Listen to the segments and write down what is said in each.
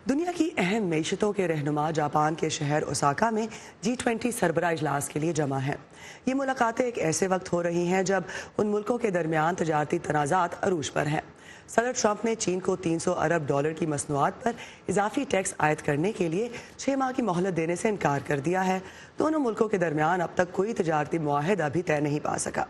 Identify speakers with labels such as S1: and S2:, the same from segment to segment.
S1: दुनिया की अहम मैशतों के रहनुमा जापान के शहर ओसाका में G20 सरबराह इजलास के लिए जमा हैं। ये मुलाकातें एक ऐसे वक्त हो रही हैं जब उन मुल्कों के दरमियान तजारती तनाज़ात अरूज पर हैं। सदर ट्रंप ने चीन को 300 अरब डॉलर की मसनूआत पर इजाफी टैक्स आयद करने के लिए 6 माह की मोहलत देने से इनकार कर दिया है। दोनों मुल्कों के दरमियान अब तक कोई तजारती मुआहिदा भी तय नहीं पा सका।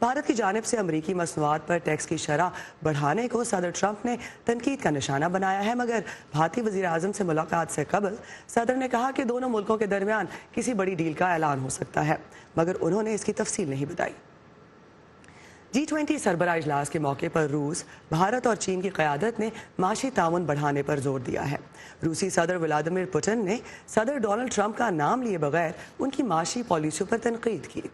S1: भारत की जानिब से अमरीकी मसनूआत पर टैक्स की शरह बढ़ाने को सदर ट्रंप ने तनकीद का निशाना बनाया है, मगर भारतीय वज़ीर आज़म से मुलाकात से कबल सदर ने कहा कि दोनों मुल्कों के दरमियान किसी बड़ी डील का ऐलान हो सकता है, मगर उन्होंने इसकी तफसील नहीं बताई। G20 सरबराह इजलास के मौके पर रूस, भारत और चीन की क़यादत ने माशी ताउन बढ़ाने पर जोर दिया है। रूसी सदर व्लादिमीर पुतिन ने सदर डोनाल्ड ट्रंप का नाम लिए बगैर उनकी माशी पॉलिसियों पर तनकीद की।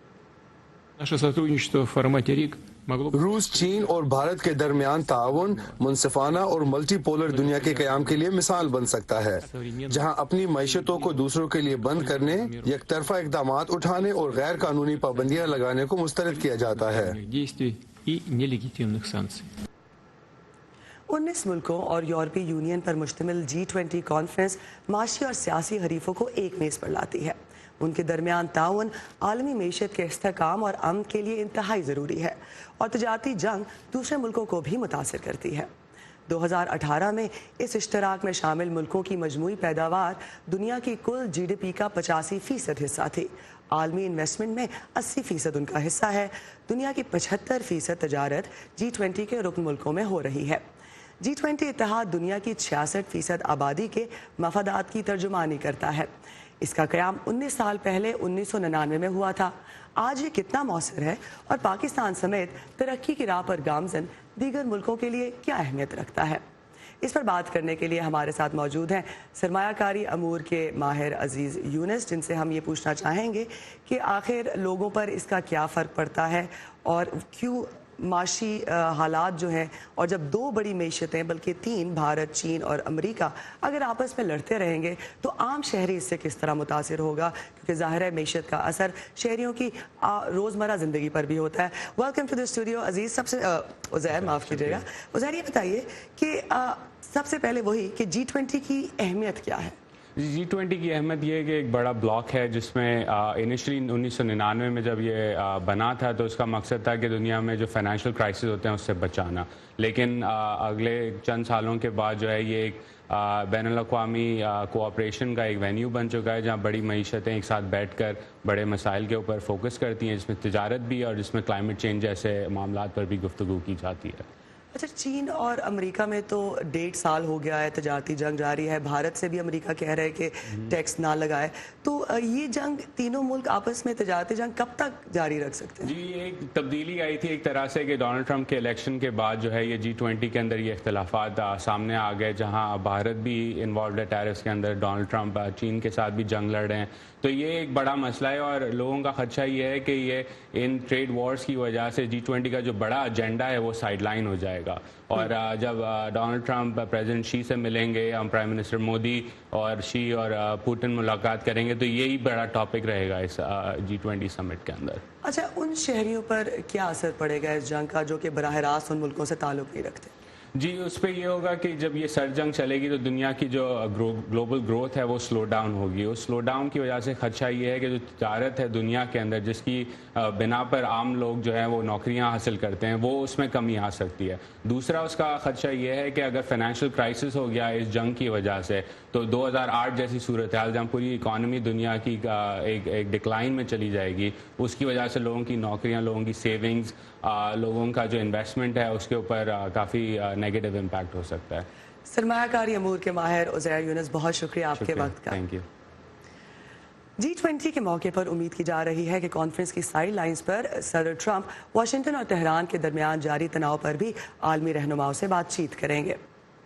S2: रूस, चीन और भारत के दरमियान ताउन मुनसिफाना और मल्टीपोलर दुनिया के क़याम के लिए मिसाल बन सकता है, जहां अपनी मईशतों को दूसरों के लिए बंद करने, यकतरफा इक़दामात उठाने और गैर कानूनी पाबंदियां लगाने को मुस्तरद किया जाता है।
S1: 19 मुल्कों और यूरोपीय यूनियन पर मुश्तमिल G20 कॉन्फ्रेंस माशी और सियासी हरीफों को एक मेज़ पर लाती है। उनके दरमियान ताउन आलमी मीशत के इस्तेहकाम और अमन के लिए इंतहाई ज़रूरी है और तजारती जंग दूसरे मुल्कों को भी मुतासिर करती है। 2018 में इस इश्तराक में शामिल मुल्कों की मजमूई पैदावार दुनिया की कुल GDP का 85% हिस्सा थी। आलमी इन्वेस्टमेंट में 80% उनका हिस्सा है। दुनिया की 75% तजारत G20 के रुकन मुल्कों में हो रही है। G20 इत्तेहाद दुनिया की 66% आबादी के मफादात की तर्जुमानी करता है। इसका क़याम 19 साल पहले 1999 में हुआ था। आज ये कितना मौसर है और पाकिस्तान समेत तरक्की की राह पर गामजन दीगर मुल्कों के लिए क्या अहमियत रखता है, इस पर बात करने के लिए हमारे साथ मौजूद हैं सरमायाकारी अमूर के माहिर अजीज़ यूनुस, जिनसे हम ये पूछना चाहेंगे कि आखिर लोगों पर इसका क्या फ़र्क पड़ता है और क्यों माशी हालात जो हैं, और जब दो बड़ी मैशतें बल्कि तीन, भारत, चीन और अमेरिका, अगर आपस में लड़ते रहेंगे तो आम शहरी इससे किस तरह मुतासिर होगा, क्योंकि ज़ाहिर है मैशत का असर शहरियों की रोज़मर्रा ज़िंदगी पर भी होता है। वेलकम टू द स्टूडियो अजीज़। सबसे उज़ैर, माफ़ कीजिएगा, उज़ैर ये बताइए कि सबसे पहले वही कि G20 की अहमियत क्या है?
S3: G20 की अहमियत ये है कि एक बड़ा ब्लॉक है जिसमें इनिशली 1999 में जब ये बना था तो उसका मकसद था कि दुनिया में जो फाइनेंशियल क्राइसिस होते हैं उससे बचाना। लेकिन अगले चंद सालों के बाद जो है ये एक बैनुल-अक़वामी कोऑपरेशन का एक वेन्यू बन चुका है, जहाँ बड़ी मईशतें एक साथ बैठकर बड़े मसाइल के ऊपर फोकस करती हैं, जिसमें तिजारत भी और जिसमें क्लाइमेट चेंज जैसे मामलात पर भी गुफ्तगू की जाती है।
S1: अच्छा, चीन और अमेरिका में तो 1.5 साल हो गया है तजारती जंग जारी है। भारत से भी अमेरिका कह रहे हैं कि टैक्स ना लगाए, तो ये जंग, तीनों मुल्क आपस में तजारती जंग कब तक जारी रख सकते हैं?
S3: जी, एक तब्दीली आई थी एक तरह से कि डोनाल्ड ट्रंप के इलेक्शन के बाद जो है ये G20 के अंदर ये इख्तलाफात सामने आ गए, जहां भारत भी इन्वॉल्व है टैरिफ्स के अंदर, डोनाल्ड ट्रंप चीन के साथ भी जंग लड़ रहे हैं। तो ये एक बड़ा मसला है और लोगों का खदशा ये है कि ये इन ट्रेड वॉर्स की वजह से G20 का जो बड़ा एजेंडा है वो साइडलाइन हो जाएगा। और जब डोनाल्ड ट्रंप प्रेसिडेंट शी से मिलेंगे, हम प्राइम मिनिस्टर मोदी और शी और पुतिन मुलाकात करेंगे, तो यही बड़ा टॉपिक रहेगा इस G20 समिट के अंदर।
S1: अच्छा, उन शहरियों पर क्या असर पड़ेगा इस जंग का जो कि बराह रास्त उन मुल्कों से ताल्लुक़ नहीं रखते?
S3: जी, उस पर यह होगा कि जब ये सर जंग चलेगी तो दुनिया की जो ग्लोबल ग्रोथ है वो स्लो डाउन होगी। उस स्लो डाउन की वजह से खदशा ये है कि जो तजारत है दुनिया के अंदर, जिसकी बिना पर आम लोग जो है वो नौकरियां हासिल करते हैं, वो उसमें कमी आ सकती है। दूसरा उसका खदशा ये है कि अगर फाइनेंशियल क्राइसिस हो गया इस जंग की वजह से, तो 2008 जैसी सूरत हाल जहाँ पूरी इकानमी दुनिया की एक डिक्लाइन में चली जाएगी, उसकी वजह से लोगों की नौकरियाँ, लोगों की सेविंग्स, लोगों का जो इन्वेस्टमेंट है उसके ऊपर काफ़ी नेगेटिव इम्पैक्ट हो सकता है।
S1: सरमायाकारी अमूर के माहिर उज़ैर यूनुस, बहुत शुक्रिया आपके वक्त का।
S3: Thank you.
S1: G20 के मौके पर उम्मीद की जा रही है कि कॉन्फ्रेंस की साइड लाइन्स पर सदर ट्रंप वाशिंगटन और तेहरान के दरमियान जारी तनाव पर भी आलमी रहनुमाओं से बातचीत करेंगे।